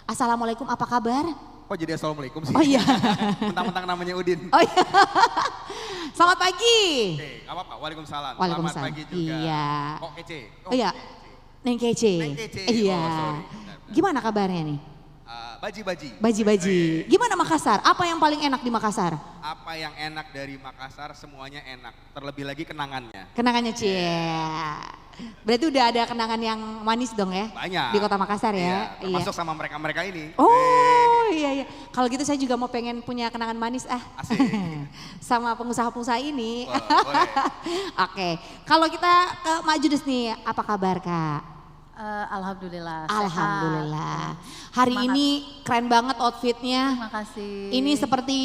Assalamualaikum, apa kabar? Kok jadi assalamualaikum sih? Oh iya. Mentang-mentang namanya Udin. Oh iya. Selamat pagi. Oke, gak apa-apa. Waalaikumsalam. Waalaikumsalam. Selamat pagi juga. Iya. Kok kece? Oh iya. Neng Kece. Neng Kece. Iya. Oh, sorry. Benar. Gimana kabarnya nih? Baji-baji. Baji-baji. Gimana Makassar? Apa yang paling enak di Makassar? Apa yang enak dari Makassar semuanya enak. Terlebih lagi kenangannya. Kenangannya Cie. Berarti udah ada kenangan yang manis dong ya? Banyak. Di kota Makassar ya? Iya, termasuk sama mereka-mereka ini. Oh iya. Kalau gitu saya juga mau pengen punya kenangan manis Asik. sama pengusaha-pengusaha ini. Wah, boleh. Oke, kalau kita ke Mak Judes nih, apa kabar Kak? Alhamdulillah. Alhamdulillah. Hari Semangat. ini keren banget outfitnya. Terima kasih. Ini seperti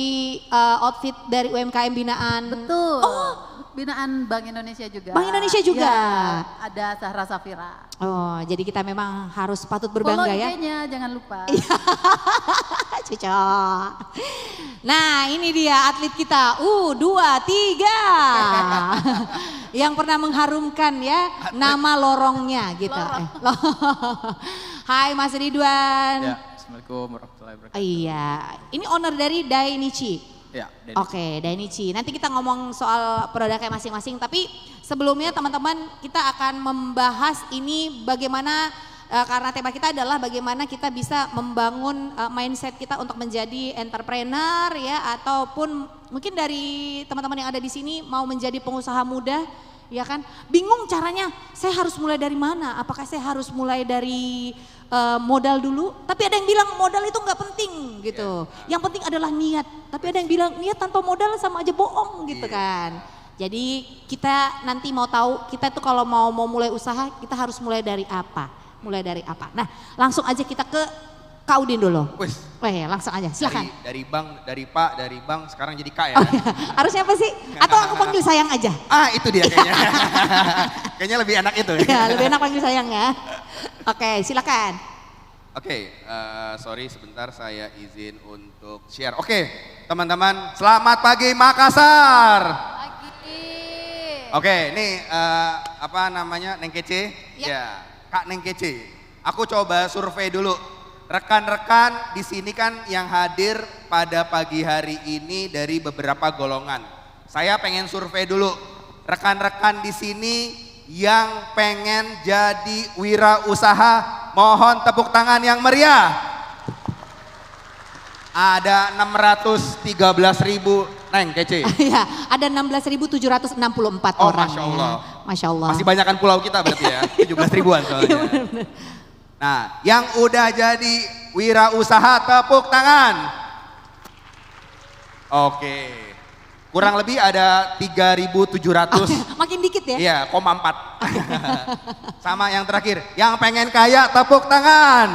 outfit dari UMKM binaan. betul. Oh, Binaan Bank Indonesia juga. Bank Indonesia juga? Ya, ada Zahra Safira. oh, jadi kita memang harus patut Follow berbangga ya. IG-nya jangan lupa. Cocok. Nah ini dia atlet kita U23 yang pernah mengharumkan ya nama lorongnya gitu. Hai Mas Ridwan. Ya, Assalamualaikum warahmatullahi wabarakatuh. Iya, ini owner dari Dainichi. Ya, dan Oke, Dainichi. Nanti kita ngomong soal produknya masing-masing, tapi sebelumnya teman-teman kita akan membahas ini bagaimana karena tema kita adalah bagaimana kita bisa membangun mindset kita untuk menjadi entrepreneur ya, ataupun mungkin dari teman-teman yang ada di sini mau menjadi pengusaha muda, ya kan? Bingung caranya, saya harus mulai dari mana? Apakah saya harus mulai dari modal dulu? Tapi ada yang bilang modal itu nggak penting gitu. Yang penting adalah niat. Tapi ada yang bilang niat tanpa modal sama aja bohong gitu kan. Jadi kita nanti mau tahu kita tuh kalau mau mulai usaha kita harus mulai dari apa? Mulai dari apa? Nah langsung aja kita ke Kak Udin dulu. Wis. Langsung aja silakan. Dari bang, dari pak, dari bang, sekarang jadi kak ya. Oh, iya. Harusnya apa sih? Atau aku panggil sayang aja? Itu dia kayaknya. Kayaknya lebih enak itu. Ya lebih enak panggil sayang ya. Oke silakan. Oke, sorry sebentar saya izin untuk share. Oke, teman-teman, selamat pagi Makassar. Pagi. Oke, nih apa namanya Neng Kece? Ya, Kak Neng Kece. Aku coba survei dulu. Rekan-rekan di sini kan yang hadir pada pagi hari ini dari beberapa golongan. Saya pengen survei dulu. Rekan-rekan di sini yang pengen jadi wirausaha, mohon tepuk tangan yang meriah. Ada 613.000 Neng Kece. Ya, ada 16.764 Oh, orang. Masya Allah. Masya Allah. Masih banyakan pulau kita berarti ya, 17 ribuan soalnya. Nah, yang udah jadi wirausaha tepuk tangan. Oke. Kurang lebih ada 3.700. Makin dikit ya? Iya, 4. Sama yang terakhir, yang pengen kaya tepuk tangan.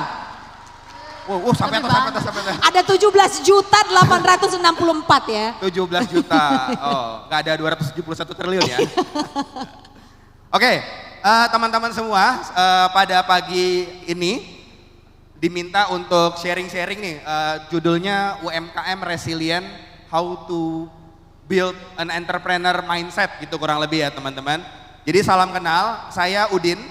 Sampai atas. Ada 17.864 ya. 17 juta. Oh, nggak ada 271 triliun ya. Oke, teman-teman semua, pada pagi ini diminta untuk sharing-sharing nih. Judulnya UMKM Resilient, How to Build an Entrepreneur Mindset gitu kurang lebih ya teman-teman. Jadi salam kenal, saya Udin.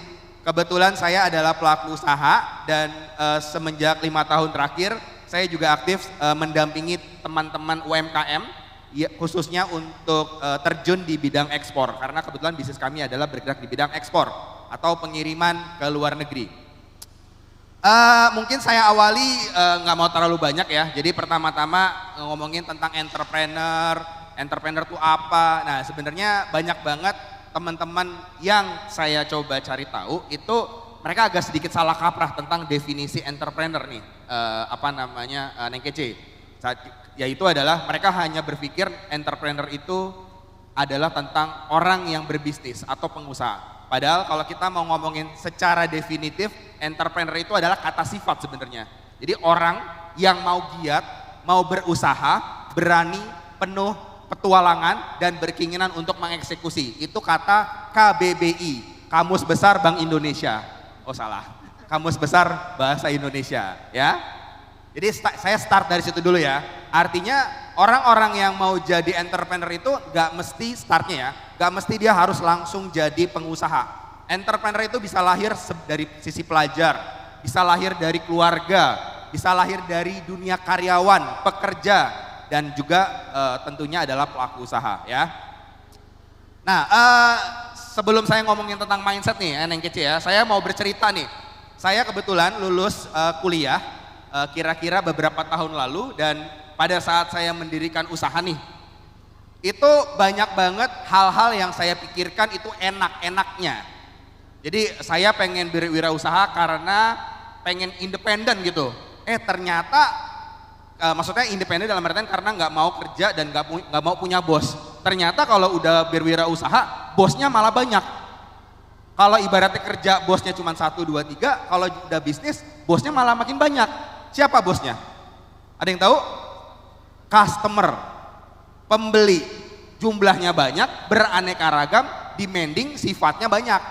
Kebetulan saya adalah pelaku usaha dan semenjak 5 tahun terakhir saya juga aktif mendampingi teman-teman UMKM ya, khususnya untuk terjun di bidang ekspor karena kebetulan bisnis kami adalah bergerak di bidang ekspor atau pengiriman ke luar negeri. Mungkin saya awali nggak mau terlalu banyak ya. Jadi pertama-tama ngomongin tentang entrepreneur itu apa. Nah sebenarnya banyak banget teman-teman yang saya coba cari tahu itu mereka agak sedikit salah kaprah tentang definisi entrepreneur nih. Neng Kece. Yaitu adalah mereka hanya berpikir entrepreneur itu adalah tentang orang yang berbisnis atau pengusaha. Padahal kalau kita mau ngomongin secara definitif, entrepreneur itu adalah kata sifat sebenarnya. Jadi orang yang mau giat, mau berusaha, berani, penuh petualangan dan berkeinginan untuk mengeksekusi. Itu kata KBBI, Kamus Besar Bank Indonesia. Oh salah, Kamus Besar Bahasa Indonesia ya. Jadi saya start dari situ dulu ya. Artinya orang-orang yang mau jadi entrepreneur itu gak mesti startnya ya, gak mesti dia harus langsung jadi pengusaha. Entrepreneur itu bisa lahir dari sisi pelajar, bisa lahir dari keluarga, bisa lahir dari dunia karyawan, pekerja, dan juga tentunya adalah pelaku usaha ya. Nah, sebelum saya ngomongin tentang mindset nih, Neng Kece ya, saya mau bercerita nih. Saya kebetulan lulus kuliah kira-kira beberapa tahun lalu, dan pada saat saya mendirikan usaha nih, itu banyak banget hal-hal yang saya pikirkan itu enak-enaknya. Jadi saya pengen berwirausaha karena pengen independen gitu. Ternyata maksudnya independen dalam artian karena nggak mau kerja dan nggak mau punya bos. Ternyata kalau udah berwirausaha, bosnya malah banyak. Kalau ibaratnya kerja bosnya cuma 1, 2, 3, kalau udah bisnis bosnya malah makin banyak. Siapa bosnya? Ada yang tahu? Customer, pembeli, jumlahnya banyak, beraneka ragam, demanding, sifatnya banyak,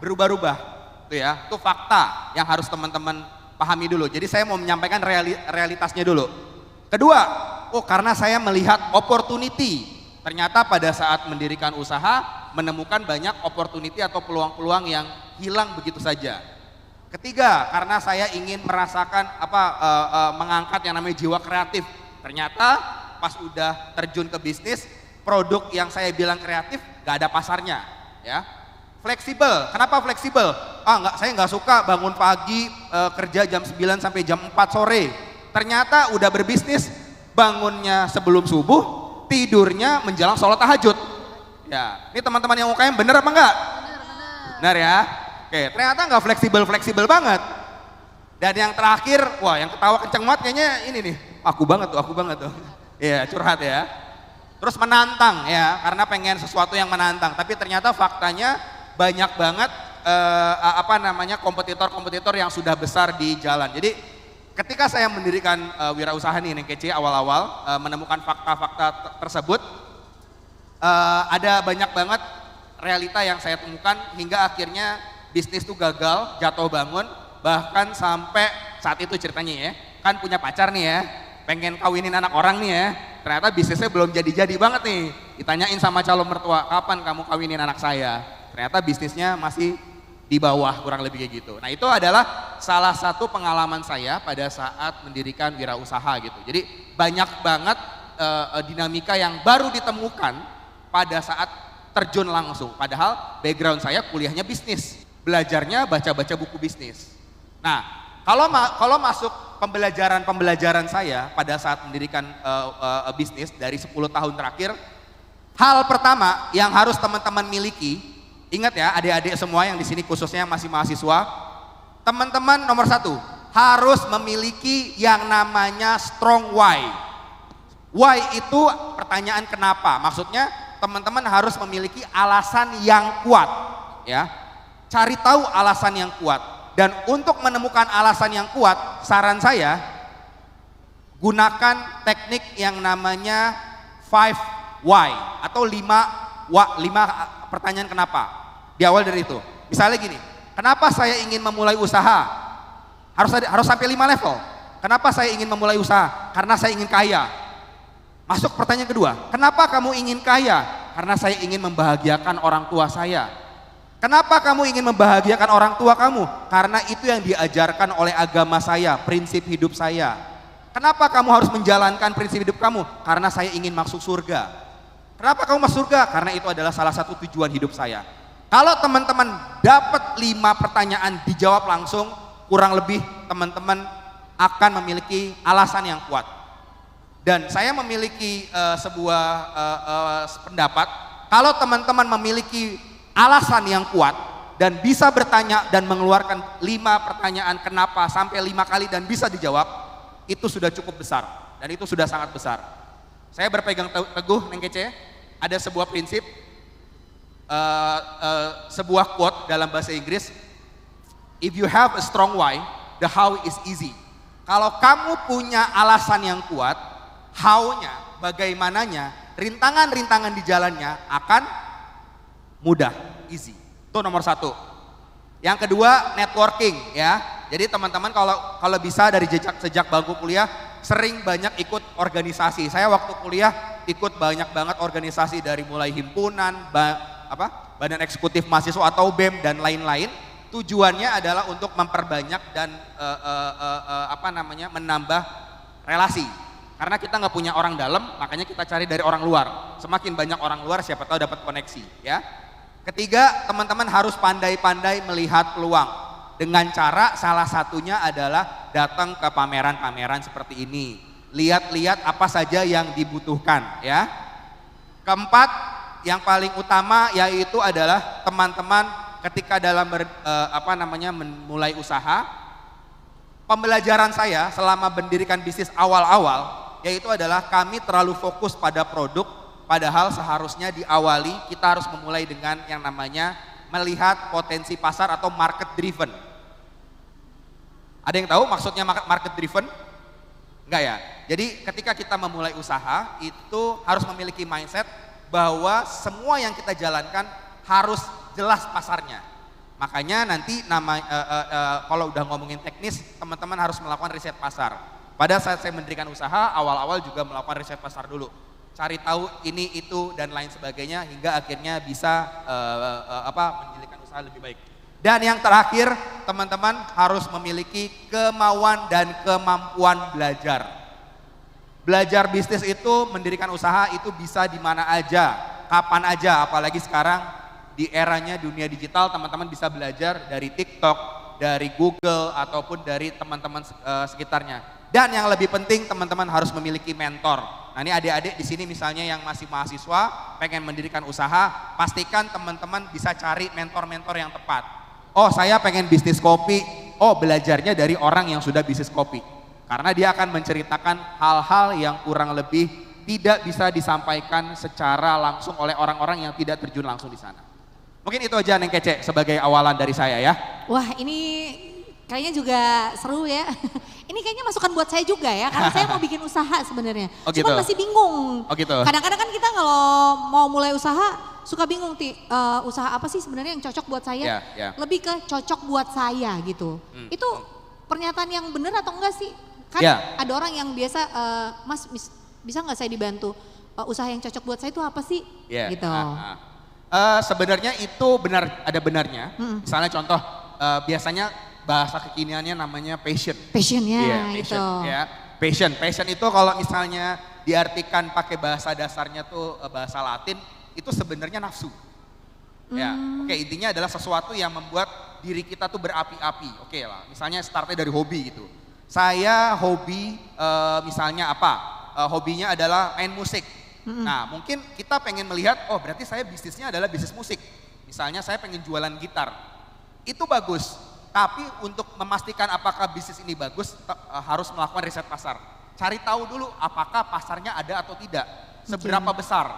berubah-ubah. Itu ya, itu fakta yang harus teman-teman pahami dulu. Jadi saya mau menyampaikan realitasnya dulu. Kedua, karena saya melihat opportunity. Ternyata pada saat mendirikan usaha menemukan banyak opportunity atau peluang-peluang yang hilang begitu saja. Ketiga, karena saya ingin merasakan mengangkat yang namanya jiwa kreatif. Ternyata pas udah terjun ke bisnis, produk yang saya bilang kreatif gak ada pasarnya, ya. Fleksibel, kenapa fleksibel? Saya nggak suka bangun pagi kerja jam 9 sampai jam 4 sore. Ternyata udah berbisnis, bangunnya sebelum subuh, tidurnya menjelang sholat tahajud. Ya, ini teman-teman yang UKM bener apa enggak? Bener ya. Oke, ternyata nggak fleksibel banget. Dan yang terakhir, yang ketawa kenceng banget kayaknya ini nih, aku banget tuh. Iya, curhat ya. Terus menantang ya, karena pengen sesuatu yang menantang. Tapi ternyata faktanya banyak banget kompetitor-kompetitor yang sudah besar di jalan. Jadi ketika saya mendirikan wirausaha nih Neng Kece awal-awal menemukan fakta-fakta tersebut, ada banyak banget realita yang saya temukan hingga akhirnya bisnis tuh gagal, jatuh bangun, bahkan sampai saat itu ceritanya ya, kan punya pacar nih ya, pengen kawinin anak orang nih ya, ternyata bisnisnya belum jadi-jadi banget nih. Ditanyain sama calon mertua, kapan kamu kawinin anak saya? Ternyata bisnisnya masih di bawah, kurang lebih kayak gitu. Nah itu adalah salah satu pengalaman saya pada saat mendirikan wirausaha gitu. Jadi banyak banget dinamika yang baru ditemukan pada saat terjun langsung. Padahal background saya kuliahnya bisnis, belajarnya baca-baca buku bisnis. Nah kalau masuk pembelajaran saya pada saat mendirikan bisnis dari 10 tahun terakhir, hal pertama yang harus teman-teman miliki, ingat ya adik-adik semua yang di sini khususnya masih mahasiswa, teman-teman nomor 1 harus memiliki yang namanya strong why. Why itu pertanyaan kenapa, maksudnya teman-teman harus memiliki alasan yang kuat ya. Cari tahu alasan yang kuat, dan untuk menemukan alasan yang kuat saran saya gunakan teknik yang namanya 5 why atau 5 pertanyaan kenapa. Diawal dari itu. Misalnya gini, kenapa saya ingin memulai usaha? Harus sampai 5 level. Kenapa saya ingin memulai usaha? Karena saya ingin kaya. Masuk pertanyaan kedua, kenapa kamu ingin kaya? Karena saya ingin membahagiakan orang tua saya. Kenapa kamu ingin membahagiakan orang tua kamu? Karena itu yang diajarkan oleh agama saya, prinsip hidup saya. Kenapa kamu harus menjalankan prinsip hidup kamu? Karena saya ingin masuk surga. Kenapa kamu masuk surga? Karena itu adalah salah satu tujuan hidup saya. Kalau teman-teman dapat 5 pertanyaan dijawab langsung, kurang lebih teman-teman akan memiliki alasan yang kuat. Dan saya memiliki sebuah pendapat, kalau teman-teman memiliki alasan yang kuat dan bisa bertanya dan mengeluarkan 5 pertanyaan kenapa sampai 5 kali dan bisa dijawab, itu sudah cukup besar dan itu sudah sangat besar. Saya berpegang teguh Neng Kece, ada sebuah prinsip, sebuah quote dalam bahasa Inggris, if you have a strong why, the how is easy. Kalau kamu punya alasan yang kuat, how-nya, bagaimananya, rintangan-rintangan di jalannya akan mudah, easy. Itu nomor 1. Yang kedua, networking ya. Jadi teman-teman kalau bisa dari sejak bangku kuliah sering banyak ikut organisasi. Saya waktu kuliah ikut banyak banget organisasi, dari mulai himpunan, Badan Eksekutif Mahasiswa atau BEM dan lain-lain. tujuannya adalah untuk memperbanyak dan menambah relasi. Karena kita nggak punya orang dalam, makanya kita cari dari orang luar. Semakin banyak orang luar, siapa tahu dapat koneksi, ya. Ketiga, teman-teman harus pandai-pandai melihat peluang. Dengan cara salah satunya adalah datang ke pameran-pameran seperti ini. Lihat-lihat apa saja yang dibutuhkan, ya. Keempat, yang paling utama yaitu adalah teman-teman ketika dalam memulai usaha, pembelajaran saya selama mendirikan bisnis awal-awal yaitu adalah kami terlalu fokus pada produk, padahal seharusnya diawali kita harus memulai dengan yang namanya melihat potensi pasar atau market driven. Ada yang tahu maksudnya market driven? Enggak ya? Jadi ketika kita memulai usaha itu harus memiliki mindset bahwa semua yang kita jalankan harus jelas pasarnya. Makanya nanti kalau udah ngomongin teknis, teman-teman harus melakukan riset pasar. Pada saat saya mendirikan usaha, awal-awal juga melakukan riset pasar dulu. Cari tahu ini, itu, dan lain sebagainya hingga akhirnya bisa mendirikan usaha lebih baik. Dan yang terakhir, teman-teman harus memiliki kemauan dan kemampuan belajar. Belajar bisnis itu, mendirikan usaha itu bisa di mana aja, kapan aja, apalagi sekarang di eranya dunia digital, teman-teman bisa belajar dari TikTok, dari Google, ataupun dari teman-teman sekitarnya. Dan yang lebih penting, teman-teman harus memiliki mentor. Nah, ini adik-adik di sini misalnya yang masih mahasiswa, pengen mendirikan usaha, pastikan teman-teman bisa cari mentor-mentor yang tepat. Oh, saya pengen bisnis kopi. Oh, belajarnya dari orang yang sudah bisnis kopi. Karena dia akan menceritakan hal-hal yang kurang lebih tidak bisa disampaikan secara langsung oleh orang-orang yang tidak terjun langsung di sana. Mungkin itu aja Neng Kece sebagai awalan dari saya ya. Wah, ini kayaknya juga seru ya. Ini kayaknya masukan buat saya juga ya, karena saya mau bikin usaha sebenarnya. Oh, gitu. Cuman masih bingung. Oh, gitu. Kadang-kadang kan kita kalau mau mulai usaha suka bingung, usaha apa sih sebenarnya yang cocok buat saya? Lebih ke cocok buat saya gitu. Itu pernyataan yang benar atau enggak sih? Kan ada orang yang biasa, Mas bisa nggak saya dibantu? Usaha yang cocok buat saya itu apa sih? Gitu. Sebenarnya itu benar, ada benarnya. Misalnya contoh, biasanya bahasa kekiniannya namanya passion. Passion ya, passion, itu. Ya. Passion itu kalau misalnya diartikan pakai bahasa dasarnya tuh bahasa Latin, itu sebenarnya nafsu. Ya, oke, intinya adalah sesuatu yang membuat diri kita tuh berapi-api. Oke lah, misalnya startnya dari hobi gitu. Saya hobi misalnya apa? Hobinya adalah main musik. Nah, mungkin kita pengen melihat, oh berarti saya bisnisnya adalah bisnis musik. Misalnya saya pengen jualan gitar. Itu bagus. Tapi untuk memastikan apakah bisnis ini bagus, harus melakukan riset pasar. Cari tahu dulu apakah pasarnya ada atau tidak, seberapa besar.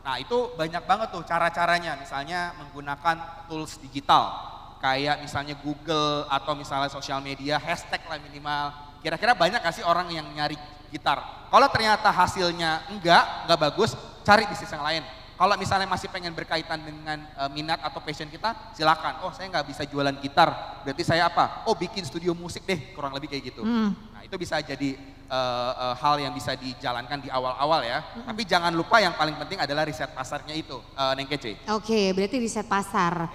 Nah, itu banyak banget tuh cara-caranya, misalnya menggunakan tools digital, kayak misalnya Google atau misalnya sosial media, hashtag lah minimal. Kira-kira banyak gak sih orang yang nyari gitar? Kalau ternyata hasilnya enggak bagus, cari bisnis yang lain. Kalau misalnya masih pengen berkaitan dengan minat atau passion kita, silakan. Oh, saya nggak bisa jualan gitar, berarti saya apa? Oh, bikin studio musik deh, kurang lebih kayak gitu. Nah, itu bisa jadi hal yang bisa dijalankan di awal-awal ya. Tapi jangan lupa yang paling penting adalah riset pasarnya itu, Neng Kece. Oke, berarti riset pasar.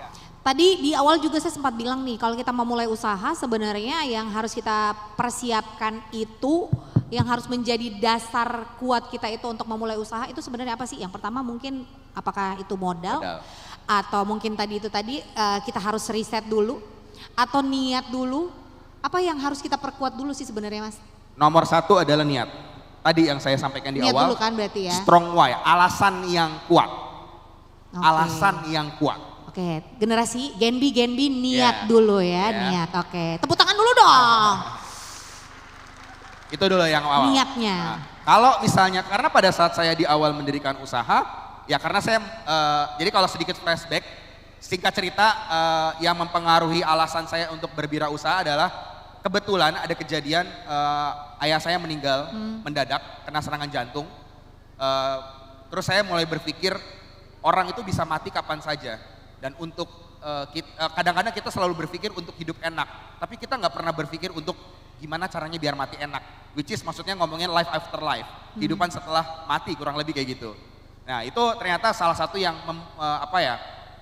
Tadi di awal juga saya sempat bilang nih, kalau kita mau mulai usaha sebenarnya yang harus kita persiapkan itu, yang harus menjadi dasar kuat kita itu untuk memulai usaha itu sebenarnya apa sih? Yang pertama mungkin apakah itu modal. Atau mungkin kita harus riset dulu atau niat dulu. Apa yang harus kita perkuat dulu sih sebenarnya Mas? Nomor satu adalah niat. Tadi yang saya sampaikan di niat awal. Niat dulu kan berarti ya. Strong why, alasan yang kuat. Alasan yang kuat. Oke, generasi Gen B niat dulu ya, niat. Oke, tepuk tangan dulu dong. Itu dulu yang awal. Niatnya. Nah, kalau misalnya, karena pada saat saya di awal mendirikan usaha, ya karena saya, jadi kalau sedikit flashback, singkat cerita yang mempengaruhi alasan saya untuk berwirausaha adalah kebetulan ada kejadian ayah saya meninggal mendadak kena serangan jantung. Terus saya mulai berpikir orang itu bisa mati kapan saja. Dan untuk kadang-kadang kita selalu berpikir untuk hidup enak, tapi kita nggak pernah berpikir untuk gimana caranya biar mati enak, which is maksudnya ngomongin life after life, kehidupan setelah mati kurang lebih kayak gitu. Nah itu ternyata salah satu yang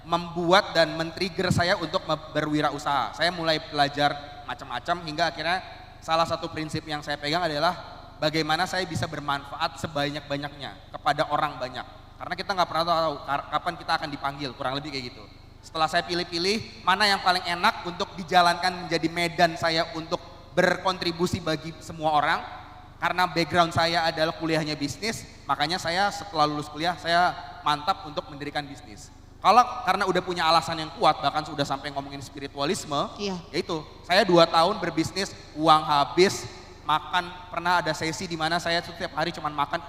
membuat dan men-trigger saya untuk berwirausaha. Saya mulai belajar macam-macam hingga akhirnya salah satu prinsip yang saya pegang adalah bagaimana saya bisa bermanfaat sebanyak-banyaknya kepada orang banyak. Karena kita nggak pernah tahu kapan kita akan dipanggil, kurang lebih kayak gitu. Setelah saya pilih-pilih mana yang paling enak untuk dijalankan menjadi medan saya untuk berkontribusi bagi semua orang. Karena background saya adalah kuliahnya bisnis, makanya saya setelah lulus kuliah saya mantap untuk mendirikan bisnis. Kalau karena udah punya alasan yang kuat, bahkan sudah sampai ngomongin spiritualisme, yaitu saya 2 tahun berbisnis, uang habis, makan, pernah ada sesi di mana saya setiap hari cuma makan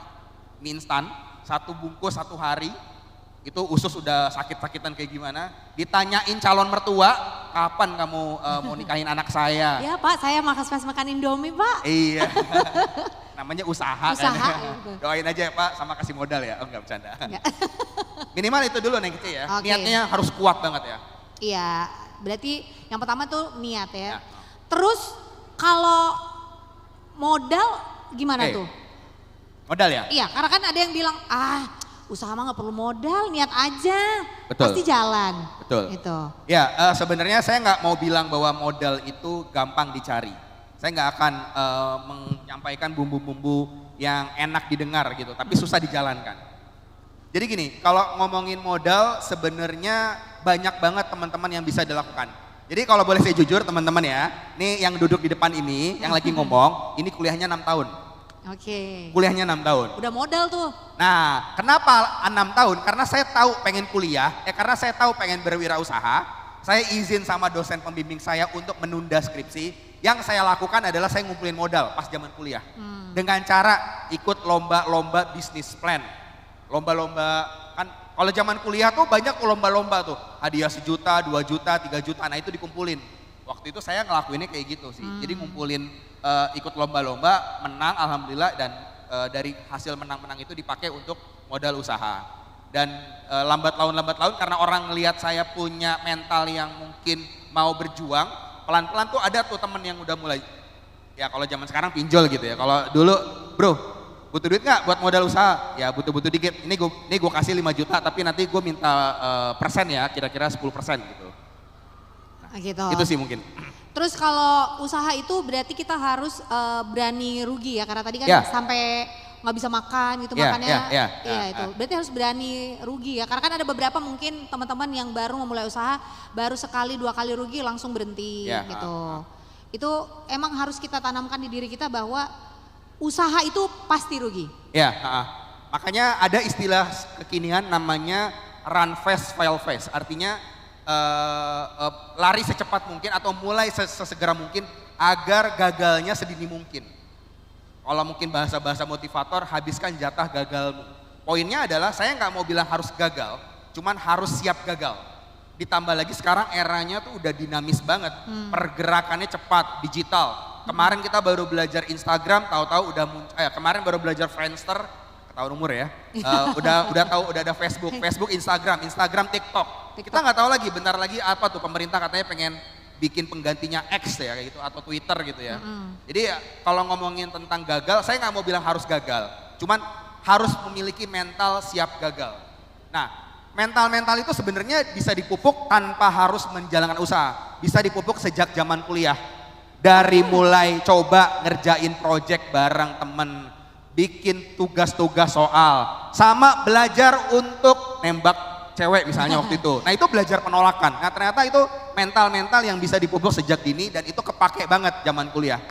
mie instan, 1 bungkus 1 hari, itu usus udah sakit-sakitan kayak gimana, ditanyain calon mertua, kapan kamu mau nikahin anak saya? Ya Pak, saya makan Indomie Pak. Iya, namanya usaha kan. Gitu. Doain aja ya Pak, sama kasih modal ya, oh enggak bercanda. Minimal itu dulu Neng Kece ya, niatnya harus kuat banget ya. Iya, berarti yang pertama tuh niat ya. Ya. Terus kalau modal gimana tuh? Modal ya? Iya, karena kan ada yang bilang, usaha mah gak perlu modal, niat aja, Betul. pasti jalan. Betul. Gitu. Ya, sebenarnya saya nggak mau bilang bahwa modal itu gampang dicari. Saya nggak akan menyampaikan bumbu-bumbu yang enak didengar gitu, tapi susah dijalankan. Jadi gini, kalau ngomongin modal sebenarnya banyak banget teman-teman yang bisa dilakukan. Jadi kalau boleh saya jujur teman-teman ya, nih yang duduk di depan ini, yang lagi ngomong, ini kuliahnya 6 tahun. Oke. Kuliahnya 6 tahun. Udah modal tuh. Nah, kenapa 6 tahun? Karena saya tahu pengen kuliah, karena saya tahu pengen berwirausaha, saya izin sama dosen pembimbing saya untuk menunda skripsi. Yang saya lakukan adalah saya ngumpulin modal pas zaman kuliah. Dengan cara ikut lomba-lomba bisnis plan. Lomba-lomba, kan kalau zaman kuliah tuh banyak lomba-lomba tuh. Hadiah 1 juta, 2 juta, 3 juta, nah itu dikumpulin. Waktu itu saya ngelakuinnya kayak gitu sih. Jadi ngumpulin ikut lomba-lomba, menang alhamdulillah, dan dari hasil menang-menang itu dipakai untuk modal usaha. Dan lambat laun karena orang ngelihat saya punya mental yang mungkin mau berjuang, pelan-pelan tuh ada tuh temen yang udah mulai, ya kalau zaman sekarang pinjol gitu ya. Kalau dulu, bro butuh duit nggak buat modal usaha? Ya butuh dikit, ini gue kasih 5 juta tapi nanti gue minta persen ya, kira-kira 10% gitu. Nah, Gitu. Itu sih mungkin. Terus kalau usaha itu berarti kita harus berani rugi ya, karena tadi kan Ya. sampai nggak bisa makan gitu Ya, makannya. ya. Iya itu. Berarti harus berani rugi ya, karena kan ada beberapa mungkin teman-teman yang baru memulai usaha, baru sekali 2 kali rugi langsung berhenti Ya, gitu. Itu emang harus kita tanamkan di diri kita bahwa usaha itu pasti rugi. Ya, makanya ada istilah kekinian namanya run fast, fail fast. Artinya lari secepat mungkin atau mulai sesegera mungkin agar gagalnya sedini mungkin. Kalau mungkin bahasa-bahasa motivator, habiskan jatah gagalmu. Poinnya adalah saya nggak mau bilang harus gagal, cuman harus siap gagal. Ditambah lagi sekarang eranya tuh udah dinamis banget, pergerakannya cepat, digital. Kemarin kita baru belajar Instagram, tahu-tahu udah kemarin baru belajar Friendster, ketahuan umur ya. Udah tahu udah ada Facebook, Instagram, TikTok. Kita nggak tahu lagi, bentar lagi apa tuh pemerintah katanya pengen bikin penggantinya X ya kayak gitu atau Twitter gitu ya. Jadi kalau ngomongin tentang gagal, saya nggak mau bilang harus gagal, cuman harus memiliki mental siap gagal. Nah, mental itu sebenarnya bisa dipupuk tanpa harus menjalankan usaha, bisa dipupuk sejak zaman kuliah. Dari mulai coba ngerjain project bareng temen, bikin tugas-tugas soal, sama belajar untuk nembak cewek misalnya waktu itu. Nah itu belajar penolakan. Nah ternyata itu mental yang bisa dipupuk sejak dini dan itu kepake banget zaman kuliah.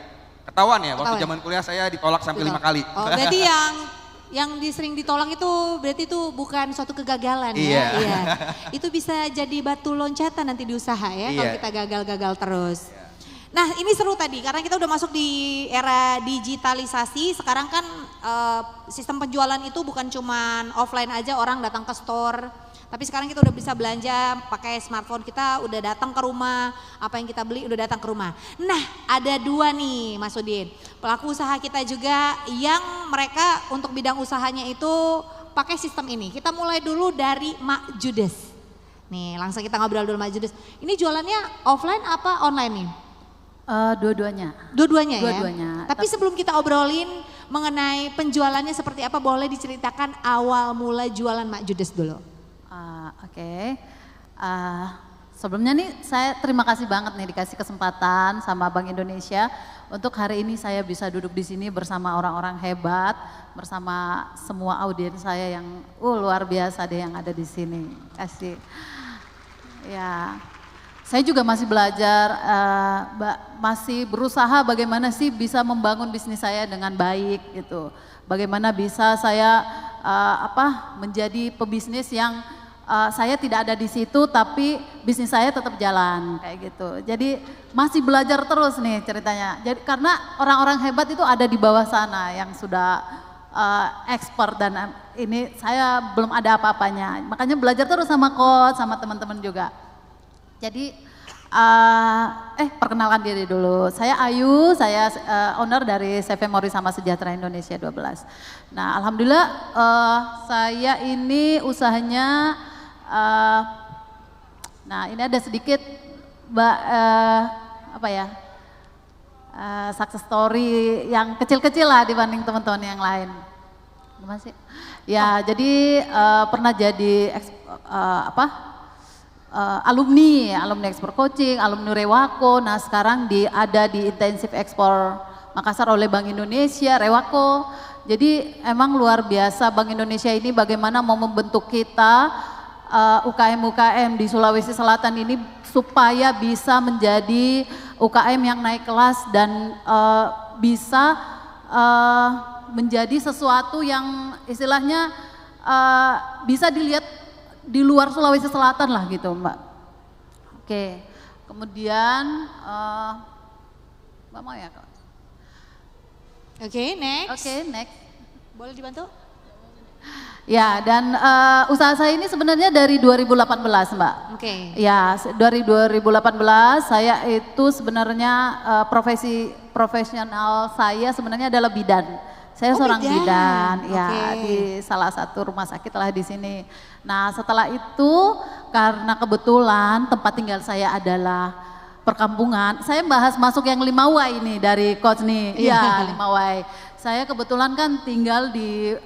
Ketahuan ya, waktu zaman kuliah saya ditolak sampai 5 kali. Oh, berarti yang sering ditolak itu berarti itu bukan suatu kegagalan Iya. ya. Iya. Itu bisa jadi batu loncatan nanti di usaha ya, kalau Iya. kita gagal terus. Nah ini seru tadi karena kita udah masuk di era digitalisasi. Sekarang kan sistem penjualan itu bukan cuman offline aja, orang datang ke store. Tapi sekarang kita udah bisa belanja pakai smartphone kita, udah datang ke rumah, apa yang kita beli udah datang ke rumah. Nah ada 2 nih Mas Udin, pelaku usaha kita juga yang mereka untuk bidang usahanya itu pakai sistem ini. Kita mulai dulu dari Mak Judes. Nih langsung kita ngobrol dulu Mak Judes. Ini jualannya offline apa online nih? Dua-duanya. Dua-duanya ya? Dua-duanya. Tapi sebelum kita obrolin mengenai penjualannya seperti apa, boleh diceritakan awal mula jualan Mak Judes dulu. Oke. Sebelumnya nih saya terima kasih banget nih dikasih kesempatan sama Bank Indonesia untuk hari ini saya bisa duduk di sini bersama orang-orang hebat, bersama semua audiens saya yang luar biasa deh yang ada di sini. Kasih. Ya, saya juga masih belajar, masih berusaha bagaimana sih bisa membangun bisnis saya dengan baik gitu. Bagaimana bisa saya menjadi pebisnis yang saya tidak ada di situ tapi bisnis saya tetap jalan kayak gitu. Jadi masih belajar terus nih ceritanya. Jadi karena orang-orang hebat itu ada di bawah sana yang sudah expert dan ini saya belum ada apa-apanya. Makanya belajar terus sama coach, sama teman-teman juga. Jadi perkenalkan diri dulu. Saya Ayu, saya owner dari CV Mori Sama Sejahtera Indonesia 12. Nah, alhamdulillah saya ini usahanya nah ini ada sedikit success story yang kecil-kecil lah dibanding teman-teman yang lain. Gimana sih? Ya, jadi pernah jadi alumni ekspor coaching, alumni Rewako. Nah, sekarang ada di Intensif Ekspor Makassar oleh Bank Indonesia, Rewako. Jadi emang luar biasa Bank Indonesia ini bagaimana mau membentuk kita UKM-UKM di Sulawesi Selatan ini supaya bisa menjadi UKM yang naik kelas dan bisa menjadi sesuatu yang istilahnya bisa dilihat di luar Sulawesi Selatan lah gitu Mbak. Oke, kemudian Mbak mau ya Kak? Oke, next. Boleh dibantu? Ya, dan usaha saya ini sebenarnya dari 2018 Mbak. Oke. Ya, dari 2018 saya itu sebenarnya profesional saya sebenarnya adalah bidan. Saya seorang bidan, ya di salah satu rumah sakit lah di sini. Nah, setelah itu karena kebetulan tempat tinggal saya adalah perkampungan, saya bahas masuk yang 5W ini dari coach nih. Iya, 5W. Saya kebetulan kan tinggal di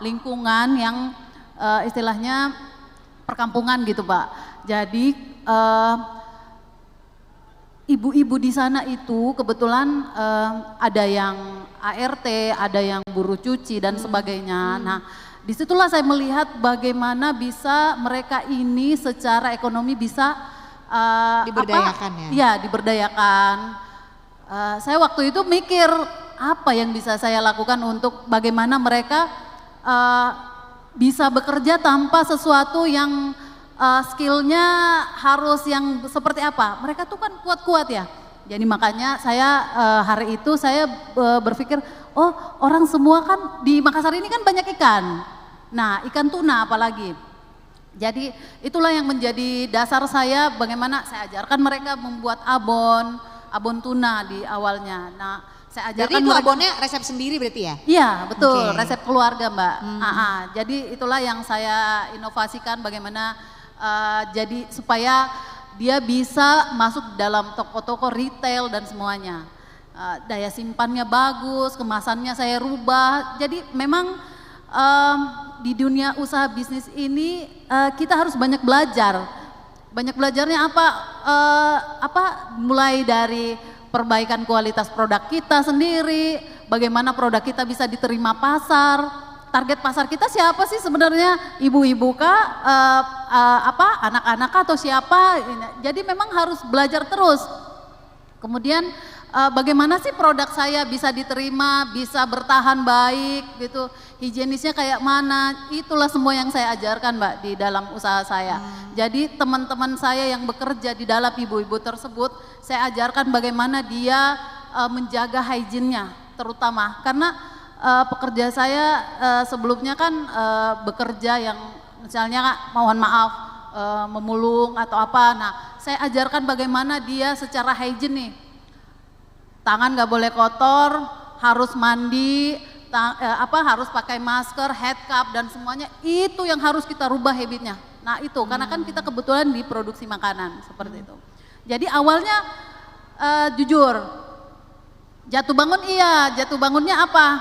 lingkungan yang istilahnya perkampungan gitu Pak. Jadi ibu-ibu di sana itu kebetulan ada yang ART, ada yang buruh cuci dan sebagainya. Nah, disitulah saya melihat bagaimana bisa mereka ini secara ekonomi bisa diberdayakan ya? Ya, diberdayakan. Saya waktu itu mikir apa yang bisa saya lakukan untuk bagaimana mereka bisa bekerja tanpa sesuatu yang skillnya harus yang seperti apa. Mereka tuh kan kuat-kuat ya. Jadi makanya saya hari itu saya berpikir, oh orang semua kan di Makassar ini kan banyak ikan. Nah, ikan tuna apalagi. Jadi itulah yang menjadi dasar saya bagaimana saya ajarkan mereka membuat abon tuna di awalnya. Nah, saya ajarkan. Jadi itu abonnya resep sendiri berarti ya? Iya betul, resep keluarga Mbak. Jadi itulah yang saya inovasikan bagaimana jadi supaya dia bisa masuk dalam toko-toko retail dan semuanya. Daya simpannya bagus, kemasannya saya rubah. Jadi memang di dunia usaha bisnis ini kita harus banyak belajar. Banyak belajarnya mulai dari perbaikan kualitas produk kita sendiri, bagaimana produk kita bisa diterima pasar, target pasar kita siapa sih sebenarnya, ibu-ibu kah, anak-anak atau siapa, jadi memang harus belajar terus. Kemudian bagaimana sih produk saya bisa diterima, bisa bertahan baik gitu, higienisnya kayak mana, itulah semua yang saya ajarkan Mbak di dalam usaha saya. Jadi teman-teman saya yang bekerja di dalam ibu-ibu tersebut, saya ajarkan bagaimana dia menjaga hygiene-nya terutama. Karena pekerja saya sebelumnya kan bekerja yang misalnya mohon maaf memulung atau apa. Nah, saya ajarkan bagaimana dia secara hygiene nih. Tangan gak boleh kotor, harus mandi, harus pakai masker, head cap dan semuanya. Itu yang harus kita rubah habitnya. Nah itu, karena kan kita kebetulan di produksi makanan seperti itu. Jadi awalnya jujur, jatuh bangun iya, jatuh bangunnya apa?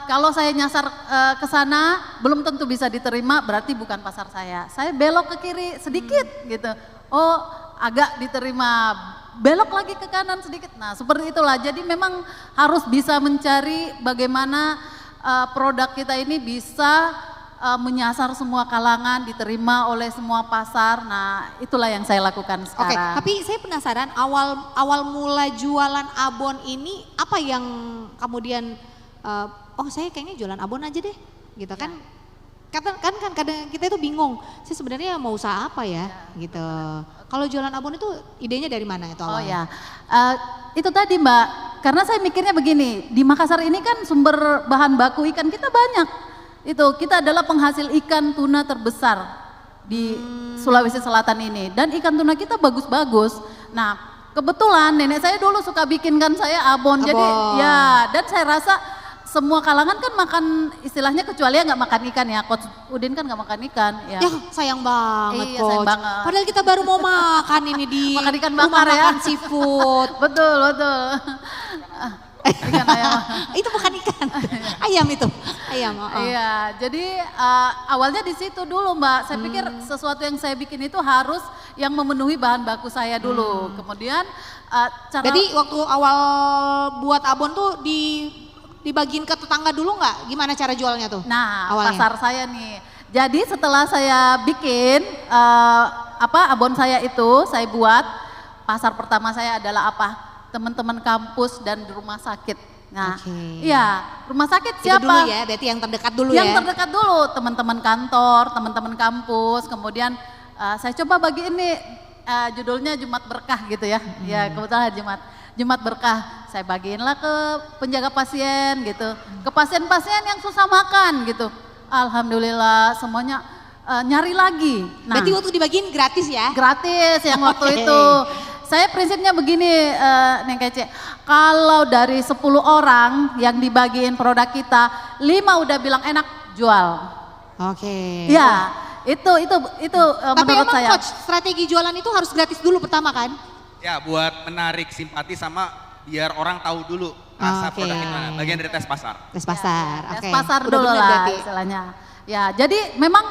kalau saya nyasar ke sana belum tentu bisa diterima, berarti bukan pasar saya. Saya belok ke kiri sedikit gitu, oh agak diterima, belok lagi ke kanan sedikit. Nah seperti itulah, jadi memang harus bisa mencari bagaimana produk kita ini bisa menyasar semua kalangan, diterima oleh semua pasar. Nah itulah yang saya lakukan sekarang. Oke, tapi saya penasaran awal mula jualan abon ini apa yang kemudian oh saya kayaknya jualan abon aja deh gitu kan. Kadang kita itu bingung, saya sebenarnya mau usaha apa ya gitu. Kalau jualan abon itu idenya dari mana itu awalnya? Oh ya, itu tadi Mbak, karena saya mikirnya begini, di Makassar ini kan sumber bahan baku ikan kita banyak. Itu kita adalah penghasil ikan tuna terbesar di Sulawesi Selatan ini, dan ikan tuna kita bagus-bagus. Nah kebetulan nenek saya dulu suka bikinkan saya abon. Jadi ya, dan saya rasa semua kalangan kan makan, istilahnya kecuali yang nggak makan ikan ya. Coach Udin kan nggak makan ikan ya. Ya sayang banget Iya, Coach. sayang banget. Padahal kita baru mau makan ini di Makan ikan rumah bakar ya. makan seafood. Betul. Ikan ayam. Itu bukan ikan, ayam itu, ayam. Iya, jadi awalnya di situ dulu Mbak. Saya pikir sesuatu yang saya bikin itu harus yang memenuhi bahan baku saya dulu. Kemudian cara. Jadi waktu awal buat abon tuh dibagiin ke tetangga dulu nggak? Gimana cara jualnya tuh? Nah, awalnya? pasar saya nih. Jadi setelah saya bikin abon saya itu, saya buat, pasar pertama saya adalah apa? Teman-teman kampus dan di rumah sakit. Nah, iya, rumah sakit siapa? Itu dulu ya, berarti yang terdekat dulu Yang ya? terdekat dulu, teman-teman kantor, teman-teman kampus, kemudian saya coba bagi ini judulnya Jumat Berkah gitu ya. Ya kebetulan Jumat Berkah, saya bagiinlah ke penjaga pasien gitu, ke pasien-pasien yang susah makan gitu. Alhamdulillah semuanya nyari lagi. Nah, Berarti waktu dibagiin gratis ya? gratis yang waktu itu. Saya prinsipnya begini Neng Kece, kalau dari 10 orang yang dibagiin produk kita, 5 udah bilang enak, jual. Oke. Ya, itu Tapi menurut emang saya. Coach, strategi jualan itu harus gratis dulu pertama kan? Ya buat menarik simpati sama biar orang tahu dulu rasa Oke. produk gimana. Bagian dari tes pasar. Tes pasar, Tes oke. pasar Udah dulu bener lah berarti. istilahnya. Ya, jadi memang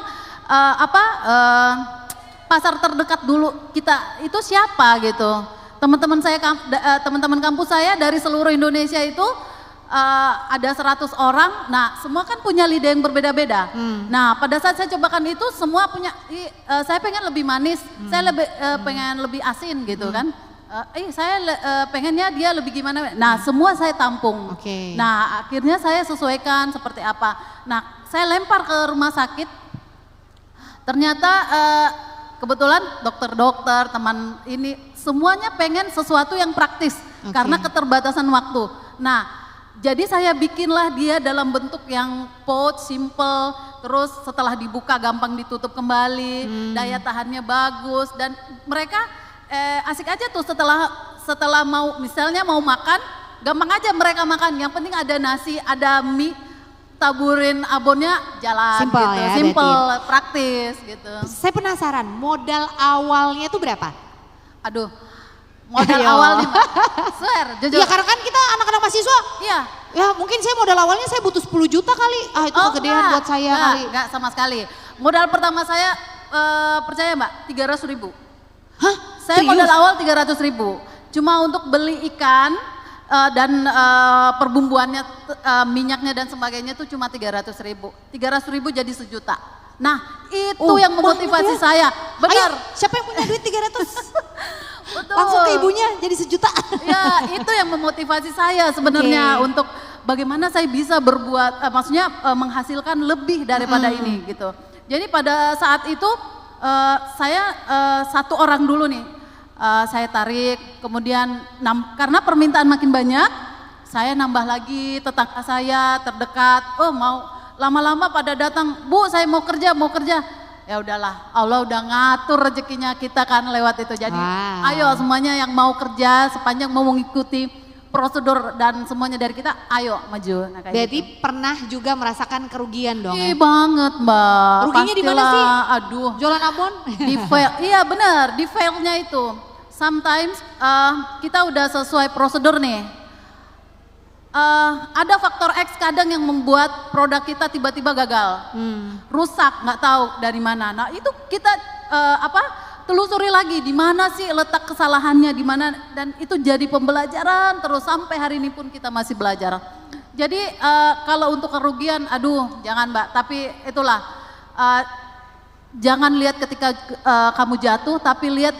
pasar terdekat dulu kita itu siapa gitu. Teman-teman kampus saya dari seluruh Indonesia itu ada 100 orang. Nah, semua kan punya lidah yang berbeda-beda. Nah, pada saat saya cobakan itu semua punya saya pengen lebih manis, saya pengen lebih asin gitu kan. Saya pengennya dia lebih gimana. Nah, semua saya tampung. Oke. Nah, akhirnya saya sesuaikan seperti apa. Nah, saya lempar ke rumah sakit. Ternyata kebetulan dokter-dokter, teman ini semuanya pengen sesuatu yang praktis karena keterbatasan waktu. Nah, jadi saya bikinlah dia dalam bentuk yang pouch, simple, terus setelah dibuka gampang ditutup kembali, daya tahannya bagus, dan mereka asik aja tuh setelah mau misalnya mau makan, gampang aja mereka makan. Yang penting ada nasi, ada mie, taburin abonnya jalan. Simple gitu, ya, simple, berarti. praktis gitu. Saya penasaran, modal awalnya itu berapa? Aduh, modal Ayo. awal nih Mbak. Swear, jujur. Iya karena kan kita anak-anak mahasiswa, Iya. ya mungkin saya modal awalnya saya butuh 10 juta kali. Ah itu kegedean enggak, buat saya kali. Enggak sama sekali. Modal pertama saya percaya Mbak, 300.000. Hah? Saya Serius? modal awal 300.000. Cuma untuk beli ikan dan perbumbuannya, minyaknya dan sebagainya itu cuma 300.000. 300.000 jadi 1 juta. Nah itu yang memotivasi banyak saya. Benar. Ayo, siapa yang punya duit 300? Betul. Langsung ke ibunya jadi 1 juta. Ya itu yang memotivasi saya sebenarnya untuk bagaimana saya bisa berbuat, maksudnya menghasilkan lebih daripada ini gitu. Jadi pada saat itu saya 1 orang dulu nih, saya tarik, kemudian karena permintaan makin banyak, saya nambah lagi tetangga saya terdekat, mau lama-lama pada datang, Bu saya mau kerja. Ya udahlah, Allah udah ngatur rezekinya kita kan lewat itu. Jadi ayo semuanya yang mau kerja sepanjang mau mengikuti prosedur dan semuanya dari kita, ayo maju. Nah, kayak Berarti gitu. pernah juga merasakan kerugian dong ya? Banget Mbak. Ruginya di mana sih? Aduh. Jualan abon? Di fail, iya benar, di failnya itu. Sometimes kita udah sesuai prosedur nih. ada faktor X kadang yang membuat produk kita tiba-tiba gagal, rusak, nggak tahu dari mana. Nah itu kita telusuri lagi di mana sih letak kesalahannya di mana, dan itu jadi pembelajaran terus sampai hari ini pun kita masih belajar. Jadi kalau untuk kerugian, aduh jangan Mbak, tapi itulah jangan lihat ketika kamu jatuh, tapi lihat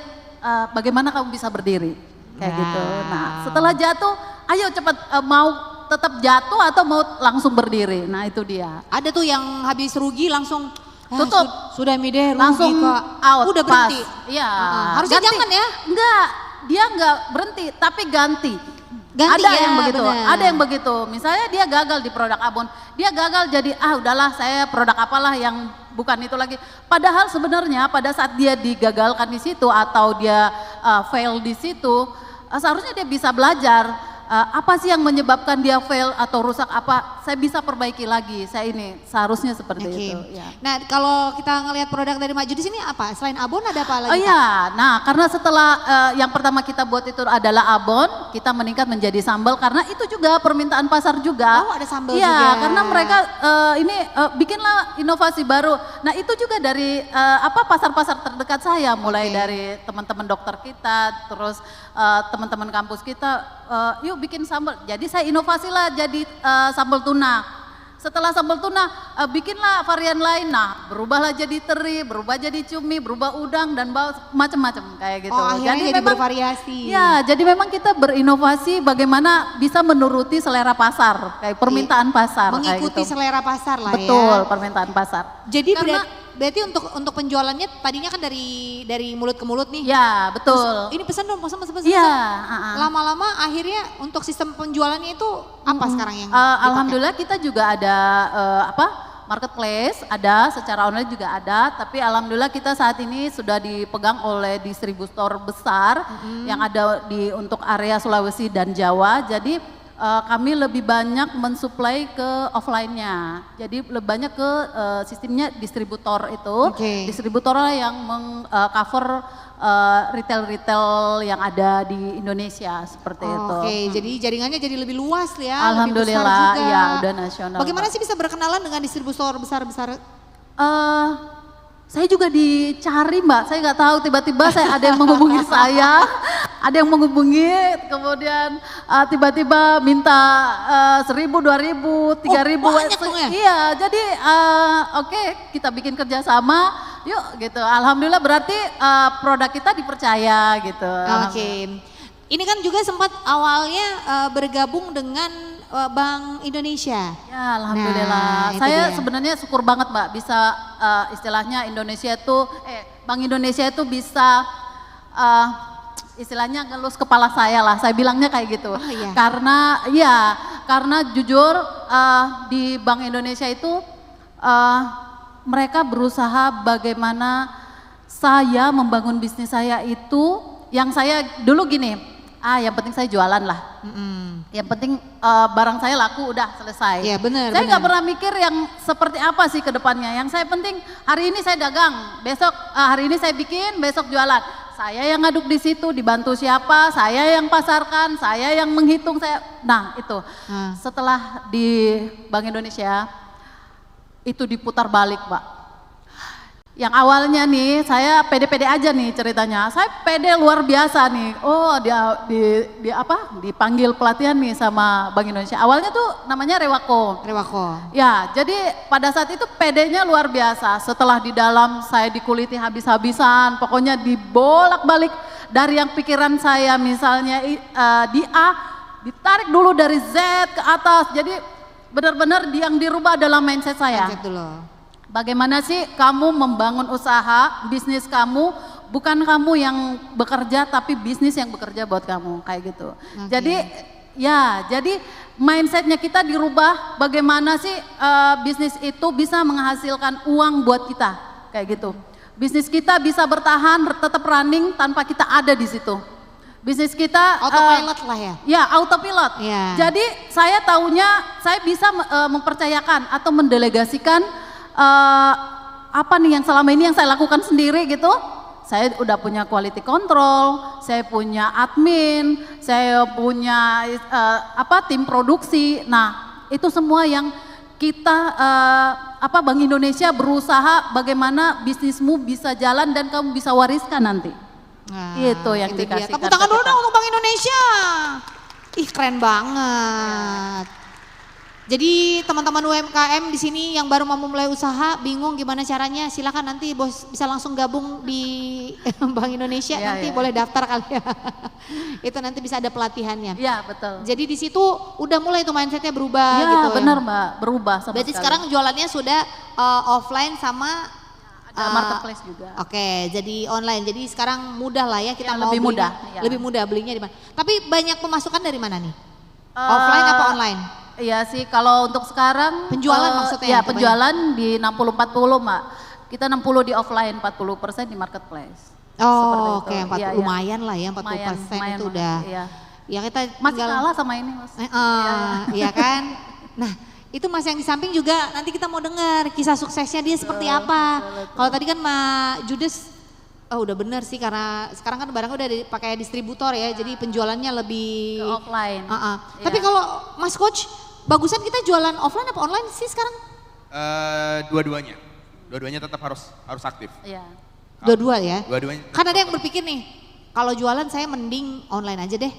bagaimana kamu bisa berdiri kayak gitu. Nah setelah jatuh, ayo cepat mau tetap jatuh atau mau langsung berdiri. Nah itu dia. Ada tuh yang habis rugi langsung tutup, sudah mide rugi langsung Kak. out, Udah berhenti. Iya. Harusnya ganti. jangan ya. Enggak, dia enggak berhenti tapi ganti. Ganti Ada ya, yang begitu, benar. ada yang begitu. Misalnya dia gagal di produk Abon, dia gagal jadi udahlah saya produk apalah yang bukan itu lagi. Padahal sebenarnya pada saat dia digagalkan di situ atau dia fail di situ, seharusnya dia bisa belajar. Apa sih yang menyebabkan dia fail atau rusak apa, saya bisa perbaiki lagi, saya ini seharusnya seperti itu. Ya. Nah kalau kita ngelihat produk dari Maju di sini apa? Selain Abon ada apa lagi? Oh iya, nah karena setelah yang pertama kita buat itu adalah Abon, kita meningkat menjadi sambal karena itu juga permintaan pasar juga. Oh ada sambal iya, juga. karena mereka bikinlah inovasi baru. Nah itu juga dari pasar-pasar terdekat saya, mulai dari teman-teman dokter kita, terus teman-teman kampus kita, yuk bikin sambal. Jadi saya inovasilah jadi sambal tuna. Setelah sambal tuna, bikinlah varian lain. Nah, berubahlah jadi teri, berubah jadi cumi, berubah udang dan macam-macam kayak gitu. Oh, akhirnya jadi memang, bervariasi. Ya, jadi memang kita berinovasi bagaimana bisa menuruti selera pasar, kayak permintaan pasar. Mengikuti kayak gitu. selera pasar lah. Betul, ya. permintaan pasar. Jadi Karena- berarti untuk penjualannya tadinya kan dari mulut ke mulut nih. Ya, betul. Terus, ini pesan dong, pesan. Iya. Lama-lama akhirnya untuk sistem penjualannya itu apa sekarang yang Alhamdulillah kita juga ada marketplace, ada secara online juga ada, tapi alhamdulillah kita saat ini sudah dipegang oleh distributor besar yang ada untuk area Sulawesi dan Jawa. Jadi kami lebih banyak mensuplai ke offline-nya. Jadi lebih banyak ke sistemnya distributor itu. Distributor yang meng-cover retail-retail yang ada di Indonesia seperti itu. Jadi jaringannya jadi lebih luas ya. Alhamdulillah, lebih besar juga. ya udah nasional. Bagaimana sih bisa berkenalan dengan distributor besar-besar? Saya juga dicari Mbak, saya nggak tahu tiba-tiba ada yang menghubungi saya, ada yang menghubungi, kemudian tiba-tiba minta 1.000, 2.000, 3.000. Banyak dong ya? Iya, jadi oke, kita bikin kerjasama, yuk gitu. Alhamdulillah berarti produk kita dipercaya gitu. Ini kan juga sempat awalnya bergabung dengan Bank Indonesia. Ya alhamdulillah, Nah, itu saya dia. sebenarnya syukur banget Mbak bisa istilahnya Indonesia itu, Bank Indonesia itu bisa istilahnya ngelus kepala saya lah, saya bilangnya kayak gitu. Oh, iya. Karena jujur di Bank Indonesia itu mereka berusaha bagaimana saya membangun bisnis saya itu, yang saya dulu gini, yang penting saya jualan lah. Yang penting barang saya laku udah selesai. Iya benar. Saya nggak pernah mikir yang seperti apa sih ke depannya. Yang saya penting hari ini saya dagang, besok hari ini saya bikin, besok jualan. Saya yang ngaduk di situ, dibantu siapa, saya yang pasarkan, saya yang menghitung, nah itu. Setelah di Bank Indonesia itu diputar balik Mbak. Yang awalnya nih saya pede-pede aja nih ceritanya, saya pede luar biasa nih. Oh dia dipanggil pelatihan nih sama Bank Indonesia. Awalnya tuh namanya Rewako. Ya jadi pada saat itu pedenya luar biasa. Setelah di dalam saya dikuliti habis-habisan, pokoknya dibolak-balik dari yang pikiran saya misalnya di A, ditarik dulu dari Z ke atas. Jadi benar-benar yang dirubah adalah mindset saya. Mindset dulu. Bagaimana sih kamu membangun usaha, bisnis kamu, bukan kamu yang bekerja tapi bisnis yang bekerja buat kamu, kayak gitu. Jadi mindsetnya kita dirubah, bagaimana sih bisnis itu bisa menghasilkan uang buat kita, kayak gitu. Bisnis kita bisa bertahan, tetap running tanpa kita ada di situ. Bisnis kita autopilot lah ya? Ya autopilot. Ya. Jadi saya taunya saya bisa mempercayakan atau mendelegasikan apa nih yang selama ini yang saya lakukan sendiri gitu, saya udah punya quality control, saya punya admin, saya punya tim produksi. Nah, itu semua yang kita Bank Indonesia berusaha bagaimana bisnismu bisa jalan dan kamu bisa wariskan nanti. Nah, itu yang itu dikasih. Tepuk tangan dulu dong untuk Bank Indonesia. Ih, keren banget. Jadi teman-teman UMKM di sini yang baru mau mulai usaha, bingung gimana caranya, silakan nanti bos bisa langsung gabung di Bank Indonesia, nanti boleh daftar kali ya. Itu nanti bisa ada pelatihannya. Iya, betul. Jadi di situ udah mulai tuh mindsetnya berubah gitu. Iya, benar Mbak, berubah sama Berarti sekali. sekarang jualannya sudah offline sama ada marketplace juga. Oke, jadi online. Jadi sekarang mudah lah ya kita mau lebih belinya, mudah. Ya. Lebih mudah belinya di mana. Tapi banyak pemasukan dari mana nih? Offline apa online? Iya sih, kalau untuk sekarang penjualan maksudnya. Ya, penjualan di 60-40 Mbak. Kita 60 di offline, 40% di marketplace. Oh, oke, lumayan lah ya 40% lumayan, itu udah. Iya. Ya kita masih kalah sama ini, Mas. Iya kan? Nah, itu Mas yang di samping juga nanti kita mau dengar kisah suksesnya dia seperti apa. Kalau tadi kan Mbak Judes udah bener sih karena sekarang kan barangnya udah dipakai distributor ya, jadi penjualannya lebih ke offline. Tapi kalau Mas Coach, bagusan kita jualan offline apa online sih sekarang? Dua-duanya. Dua-duanya tetap harus aktif. Iya. Dua-dua ya? Dua-duanya. Kan ada yang berpikir nih, kalau jualan saya mending online aja deh.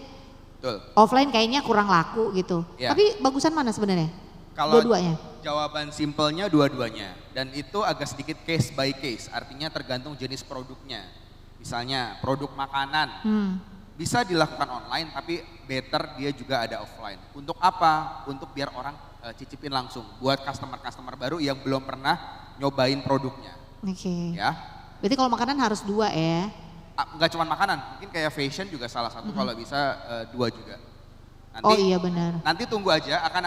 Betul. Offline kayaknya kurang laku gitu. Ya. Tapi bagusan mana sebenarnya? Kalau dua-duanya? Jawaban simpelnya dua-duanya. Dan itu agak sedikit case by case, artinya tergantung jenis produknya. Misalnya produk makanan, bisa dilakukan online tapi better dia juga ada offline. Untuk apa? Untuk biar orang cicipin langsung. Buat customer-customer baru yang belum pernah nyobain produknya. Oke. Ya. Berarti kalau makanan harus dua ya? Enggak cuma makanan, mungkin kayak fashion juga salah satu, kalau bisa dua juga. Nanti, oh iya benar. Nanti tunggu aja, akan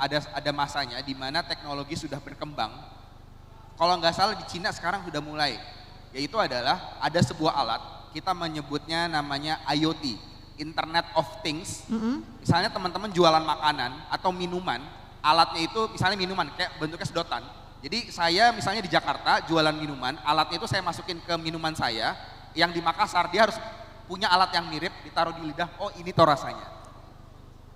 ada masanya di mana teknologi sudah berkembang. Kalau nggak salah di Cina sekarang sudah mulai, yaitu adalah ada sebuah alat, kita menyebutnya namanya IoT, Internet of Things. Misalnya teman-teman jualan makanan atau minuman, alatnya itu misalnya minuman kayak bentuknya sedotan. Jadi saya misalnya di Jakarta jualan minuman, alatnya itu saya masukin ke minuman saya, yang di Makassar dia harus punya alat yang mirip, ditaruh di lidah, oh ini toh rasanya.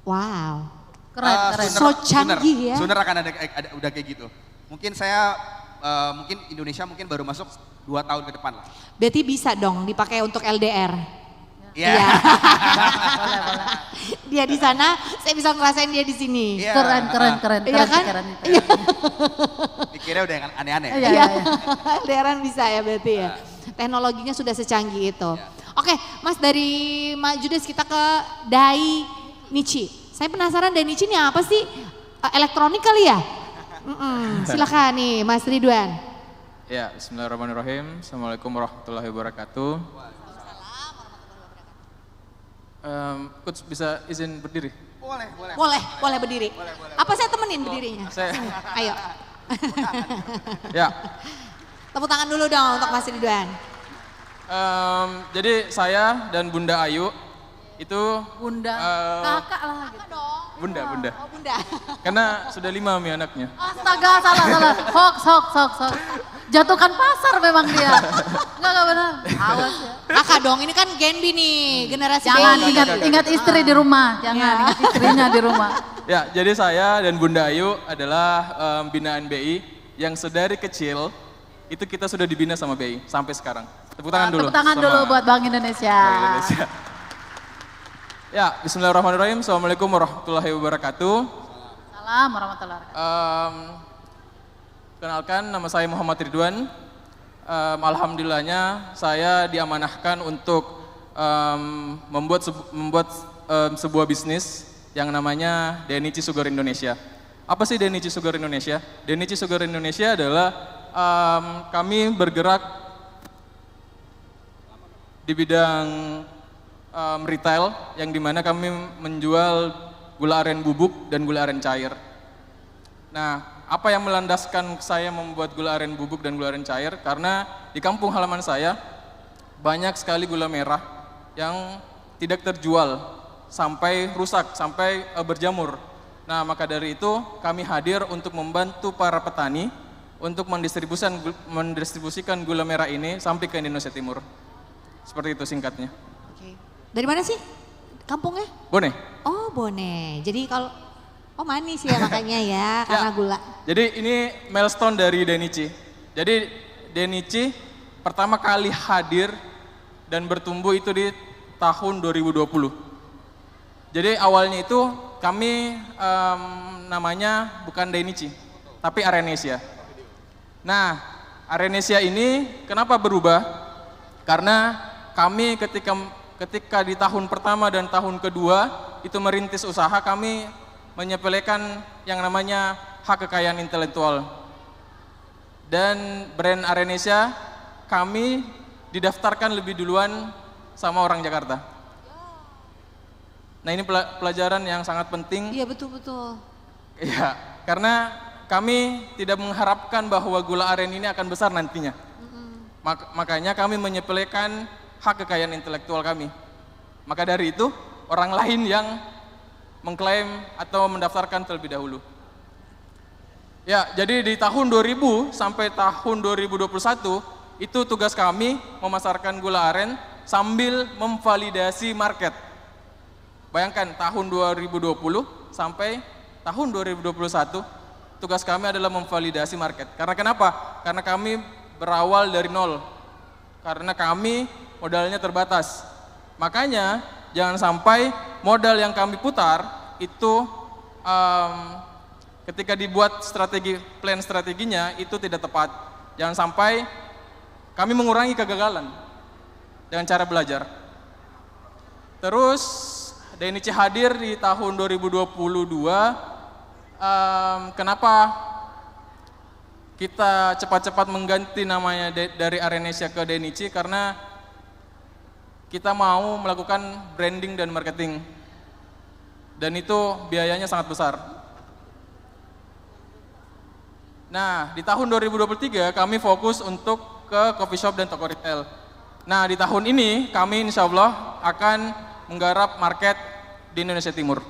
Wow, keren. So canggih ya. Sooner akan ada udah kayak gitu. Mungkin saya, mungkin Indonesia mungkin baru masuk 2 tahun ke depan lah. Berarti bisa dong dipakai untuk LDR. Iya. Yeah. Boleh. Dia di sana, saya bisa ngerasain dia di sini. Yeah. Keren. Iya kan? Dikira udah yang aneh-aneh. Iya. LDRan bisa ya berarti ya. Teknologinya sudah secanggih itu. Oke, Mas, dari Mas Judes kita ke Dai Nichi. Saya penasaran Dai Nichi ini apa sih? Elektronik kali ya? Silakan nih Mas Ridwan. Ya, bismillahirrahmanirrahim. Assalamualaikum warahmatullahi wabarakatuh. Coach bisa izin berdiri? Boleh berdiri. Apa saya temenin berdirinya? Ayo. Ya. Tepuk tangan dulu dong untuk Mas Ridwan. Jadi saya dan Bunda Ayu itu Bunda, kakak lah gitu. Bunda. Oh, Bunda. Karena sudah 5 anaknya. Astaga, salah. Hoax. Jatuhkan pasar memang dia. Enggak benar. Awas ya. Kakak dong, ini kan Gen B nih, generasi Jangan baby. ingat istri di rumah, ingat istrinya di rumah. Ya, jadi saya dan Bunda Ayu adalah binaan BI yang sedari kecil itu kita sudah dibina sama BI sampai sekarang. Tepuk tangan dulu. Tepuk tangan dulu buat Bank Indonesia. Ya, bismillahirrahmanirrahim. Assalamualaikum warahmatullahi wabarakatuh. Salam warahmatullahi wabarakatuh. Kenalkan, nama saya Muhammad Ridwan. Alhamdulillahnya saya diamanahkan untuk membuat sebuah bisnis yang namanya Denichi Sugar Indonesia. Apa sih Denichi Sugar Indonesia? Denichi Sugar Indonesia adalah kami bergerak di bidang retail yang dimana kami menjual gula aren bubuk dan gula aren cair. Nah, apa yang melandaskan saya membuat gula aren bubuk dan gula aren cair? Karena di kampung halaman saya banyak sekali gula merah yang tidak terjual sampai rusak, sampai berjamur. Nah, maka dari itu kami hadir untuk membantu para petani untuk mendistribusikan gula merah ini sampai ke Indonesia Timur. Seperti itu singkatnya. Oke. Dari mana sih kampungnya? Bone. Oh Bone, jadi kalau, oh manis ya makanya ya, karena gula. Jadi ini milestone dari Denichi. Jadi Denichi pertama kali hadir dan bertumbuh itu di tahun 2020. Jadi awalnya itu kami namanya bukan Denichi, tapi Arenesia. Nah, Arenesia ini kenapa berubah? Karena kami ketika di tahun pertama dan tahun kedua itu merintis usaha, kami menyepelekan yang namanya hak kekayaan intelektual. Dan brand Arenesia kami didaftarkan lebih duluan sama orang Jakarta. Nah ini pelajaran yang sangat penting. Iya betul-betul. Iya, karena kami tidak mengharapkan bahwa gula aren ini akan besar nantinya. Makanya kami menyepelekan hak kekayaan intelektual kami. Maka dari itu orang lain yang mengklaim atau mendaftarkan terlebih dahulu. Ya, jadi di tahun 2000 sampai tahun 2021 itu tugas kami memasarkan gula aren sambil memvalidasi market. Bayangkan tahun 2020 sampai tahun 2021 tugas kami adalah memvalidasi market. Karena kenapa? Karena kami berawal dari nol. Karena kami modalnya terbatas. Makanya jangan sampai modal yang kami putar itu ketika dibuat plan strateginya itu tidak tepat. Jangan sampai kami mengurangi kegagalan dengan cara belajar. Terus Denichi hadir di tahun 2022. Kenapa kita cepat-cepat mengganti namanya dari Arenesia ke Denichi? Karena kita mau melakukan branding dan marketing. Dan itu biayanya sangat besar. Nah, di tahun 2023 kami fokus untuk ke coffee shop dan toko retail. Nah, di tahun ini kami insya Allah akan menggarap market di Indonesia Timur.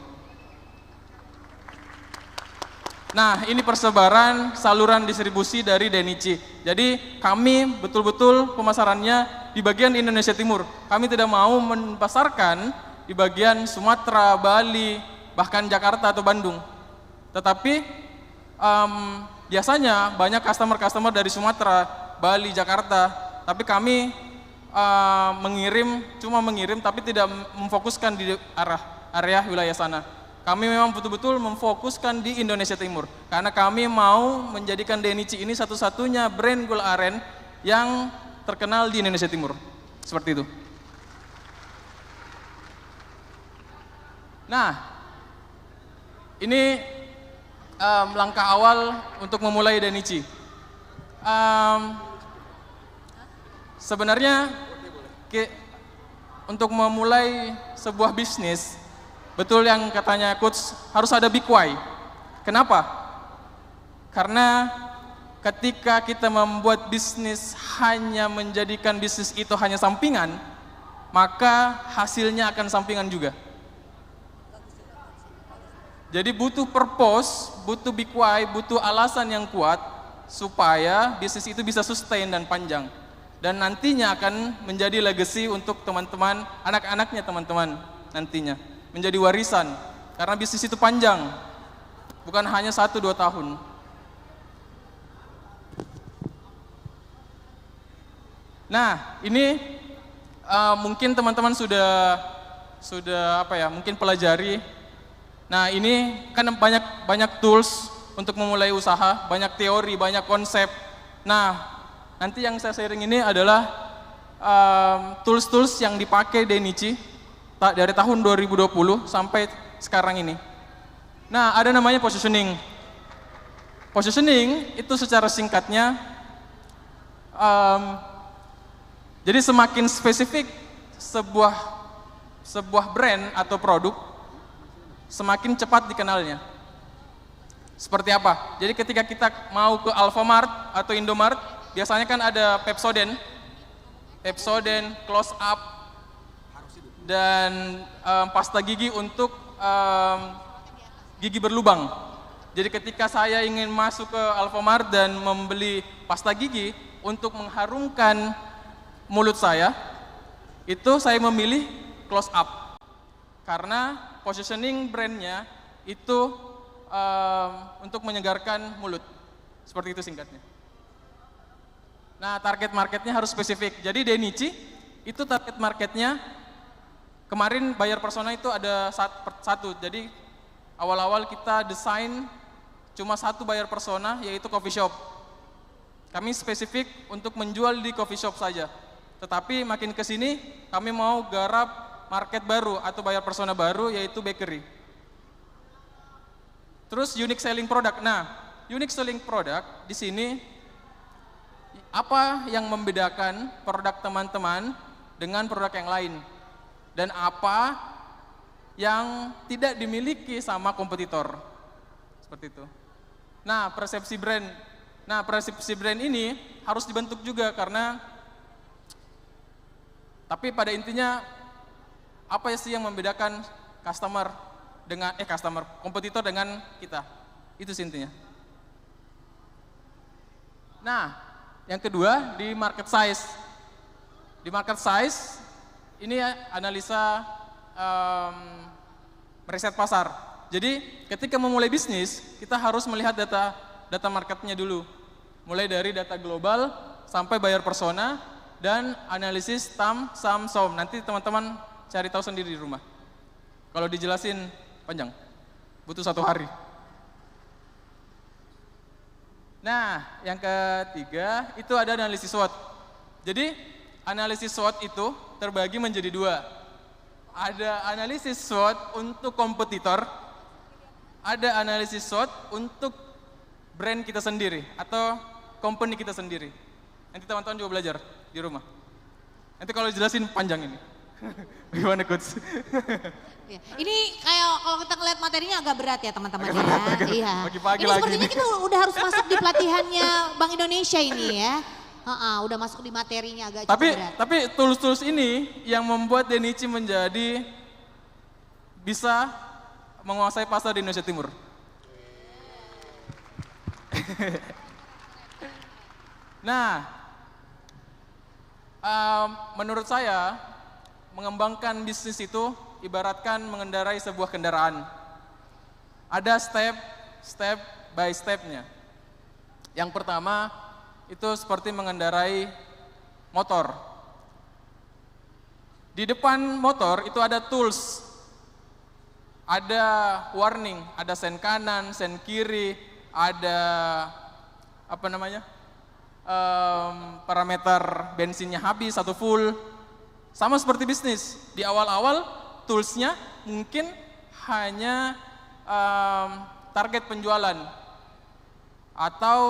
Nah, ini persebaran saluran distribusi dari Denichi. Jadi kami betul-betul pemasarannya di bagian Indonesia Timur. Kami tidak mau memasarkan di bagian Sumatera, Bali, bahkan Jakarta atau Bandung. Tetapi biasanya banyak customer dari Sumatera, Bali, Jakarta. Tapi kami cuma mengirim tapi tidak memfokuskan di area wilayah sana. Kami memang betul-betul memfokuskan di Indonesia Timur. Karena kami mau menjadikan Denichi ini satu-satunya brand gula aren yang terkenal di Indonesia Timur. Seperti itu. Nah, ini langkah awal untuk memulai Denichi. Sebenarnya untuk memulai sebuah bisnis, betul yang katanya Coach, harus ada big why. Kenapa? Karena ketika kita membuat bisnis hanya menjadikan bisnis itu hanya sampingan, maka hasilnya akan sampingan juga. Jadi butuh purpose, butuh big why, butuh alasan yang kuat supaya bisnis itu bisa sustain dan panjang. Dan nantinya akan menjadi legacy untuk teman-teman, anak-anaknya teman-teman nantinya. Menjadi warisan, karena bisnis itu panjang, bukan hanya 1-2 tahun. Nah, ini mungkin teman-teman sudah mungkin pelajari. Nah, ini kan banyak tools untuk memulai usaha, banyak teori, banyak konsep. Nah, nanti yang saya sharing ini adalah tools-tools yang dipakai Denichi dari tahun 2020 sampai sekarang ini. Nah, ada namanya positioning. Positioning itu secara singkatnya, jadi semakin spesifik sebuah brand atau produk, semakin cepat dikenalnya. Seperti apa? Jadi ketika kita mau ke Alfamart atau Indomart, biasanya kan ada Pepsodent, Close Up, dan pasta gigi untuk gigi berlubang. Jadi ketika saya ingin masuk ke Alfamart dan membeli pasta gigi untuk mengharumkan mulut saya, itu saya memilih close up. Karena positioning brandnya itu untuk menyegarkan mulut. Seperti itu singkatnya. Nah, target marketnya harus spesifik. Jadi Denichi itu target marketnya kemarin buyer persona itu ada satu. Jadi awal-awal kita desain cuma satu buyer persona, yaitu coffee shop. Kami spesifik untuk menjual di coffee shop saja. Tetapi makin ke sini kami mau garap market baru atau buyer persona baru, yaitu bakery. Terus unique selling product. Nah, unique selling product di sini apa yang membedakan produk teman-teman dengan produk yang lain? Dan apa yang tidak dimiliki sama kompetitor? Seperti itu. Nah, persepsi brand. Nah, persepsi brand ini harus dibentuk juga karena tapi pada intinya apa sih yang membedakan kompetitor dengan kita? Itu sih intinya. Nah, yang kedua di market size. Di market size ini analisa riset pasar. Jadi ketika memulai bisnis kita harus melihat data marketnya dulu. Mulai dari data global sampai buyer persona dan analisis TAM, SAM, SOM. Nanti teman-teman cari tahu sendiri di rumah. Kalau dijelasin panjang, butuh 1 hari. Nah, yang ketiga itu ada analisis SWOT. Jadi analisis SWOT itu terbagi menjadi 2. Ada analisis SWOT untuk kompetitor, ada analisis SWOT untuk brand kita sendiri atau company kita sendiri. Nanti teman-teman juga belajar di rumah. Nanti kalau jelasin panjang ini. Bagaimana coach? Ini kayak kalau kita ngeliat materinya agak berat ya teman-teman ya. Iya. Pagi-pagi ini lagi sepertinya nih. kita udah harus masuk di pelatihannya Bank Indonesia ini ya. Udah masuk di materinya agak cukup berat. Tapi tools-tools ini yang membuat Denichi menjadi bisa menguasai pasar di Indonesia Timur. Nah, menurut saya mengembangkan bisnis itu ibaratkan mengendarai sebuah kendaraan. Ada step by stepnya. Yang pertama itu seperti mengendarai motor. Di depan motor itu ada tools, ada warning, ada sen kanan, sen kiri, ada parameter bensinnya habis atau full. Sama seperti bisnis, di awal-awal toolsnya mungkin hanya target penjualan atau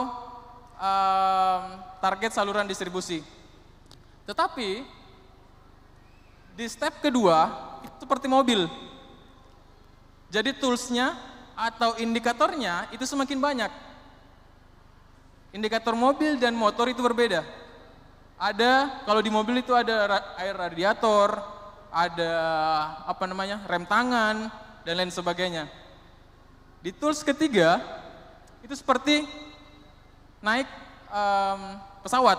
target saluran distribusi. Tetapi di step kedua itu seperti mobil. Jadi toolsnya atau indikatornya itu semakin banyak. Indikator mobil dan motor itu berbeda. Kalau di mobil itu ada air radiator, ada rem tangan dan lain sebagainya. Di tools ketiga itu seperti naik pesawat.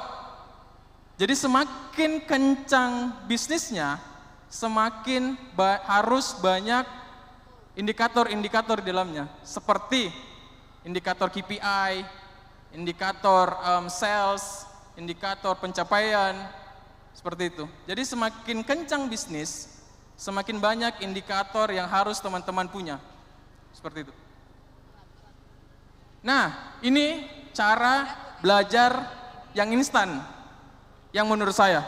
Jadi semakin kencang bisnisnya, semakin harus banyak indikator-indikator di dalamnya. Seperti indikator KPI, indikator sales, indikator pencapaian, seperti itu. Jadi semakin kencang bisnis, semakin banyak indikator yang harus teman-teman punya. Seperti itu. Nah, ini cara belajar yang instan, yang menurut saya.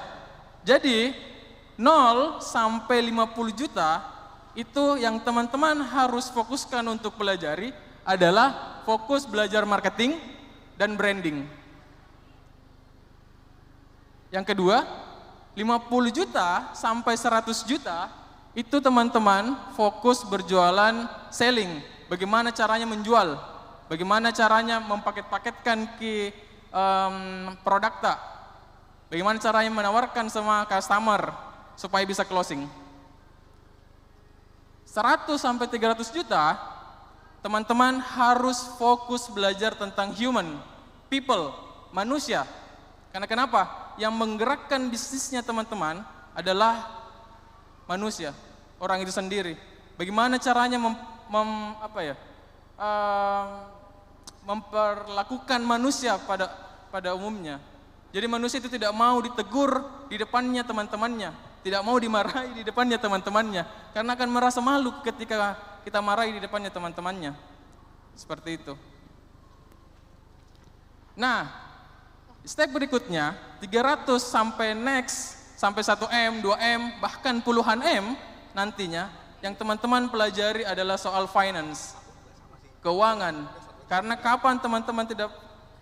Jadi, 0 sampai 50 juta, itu yang teman-teman harus fokuskan untuk pelajari adalah fokus belajar marketing dan branding. Yang kedua, 50 juta sampai 100 juta, itu teman-teman fokus berjualan selling. Bagaimana caranya menjual, bagaimana caranya mempaket-paketkan ke produkta, bagaimana caranya menawarkan sama customer supaya bisa closing. 100 sampai 300 juta, teman-teman harus fokus belajar tentang human, people, manusia. Karena kenapa? Yang menggerakkan bisnisnya teman-teman adalah manusia, orang itu sendiri. Bagaimana caranya memperlakukan manusia pada umumnya. Jadi manusia itu tidak mau ditegur di depannya teman-temannya, tidak mau dimarahi di depannya teman-temannya, karena akan merasa malu ketika kita marahi di depannya teman-temannya. Seperti itu. Nah, step berikutnya 300 sampai next sampai 1M, 2M, bahkan puluhan M nantinya yang teman-teman pelajari adalah soal finance, keuangan. Karena kapan teman-teman tidak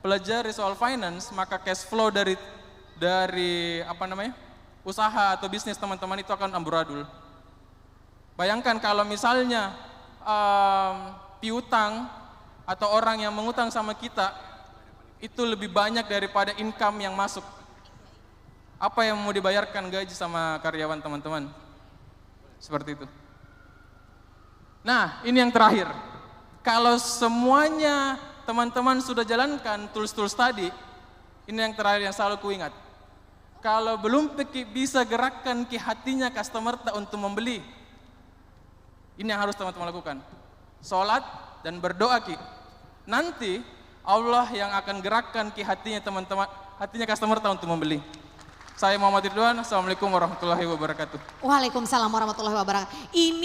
pelajari soal finance, maka cash flow dari usaha atau bisnis teman-teman itu akan amburadul. Bayangkan kalau misalnya piutang atau orang yang mengutang sama kita itu lebih banyak daripada income yang masuk. Apa yang mau dibayarkan gaji sama karyawan teman-teman? Seperti itu. Nah, ini yang terakhir. Kalau semuanya teman-teman sudah jalankan tools-tools tadi, ini yang terakhir yang selalu kuingat. Kalau belum bisa gerakkan ke hatinya customer untuk membeli, ini yang harus teman-teman lakukan. Sholat dan berdoa ki. Nanti Allah yang akan gerakkan ke hatinya teman-teman, hatinya customer untuk membeli. Saya Muhammad Ridwan, Assalamualaikum warahmatullahi wabarakatuh. Waalaikumsalam warahmatullahi wabarakatuh. Ini